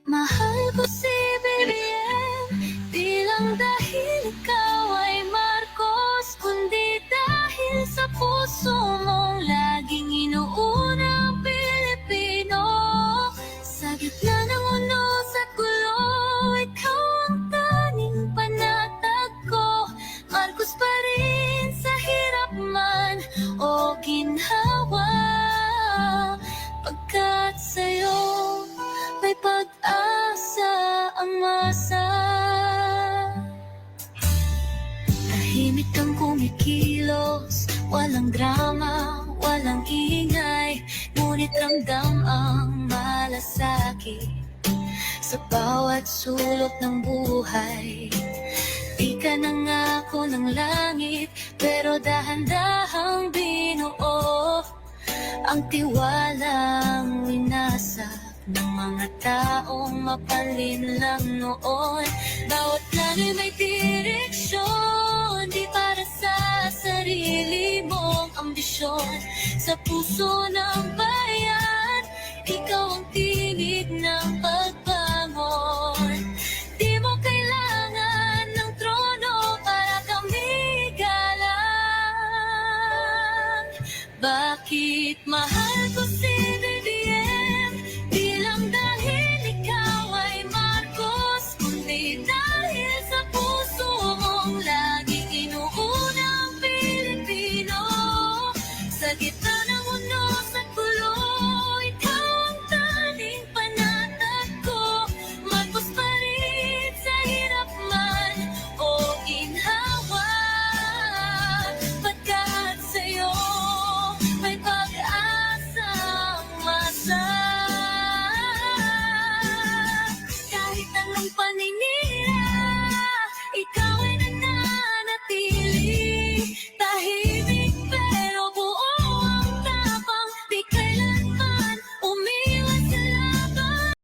Mahal ko si BBM, di lang dahil ikaw ay Marcos, kundi dahil sa puso mong laging inuuna ang Pilipino. Sa gitna ng unos at gulo, ikaw ang tanging panatag ko. Marcos pa rin sa hirap man o ginhawa, pagkat sa'yo may pag-asa ang masa. Tahimik kang kumikilos, walang drama, walang ingay, ngunit ramdam ang malasakit sa bawat sulok ng buhay. Di ka nangako ng langit, pero dahan-dahang binuo ang tiwalang winasap ng mga taong mapalinlang noon. Bawat plano'y may direksyon, di para sa sarili mong ambisyon. Sa puso ng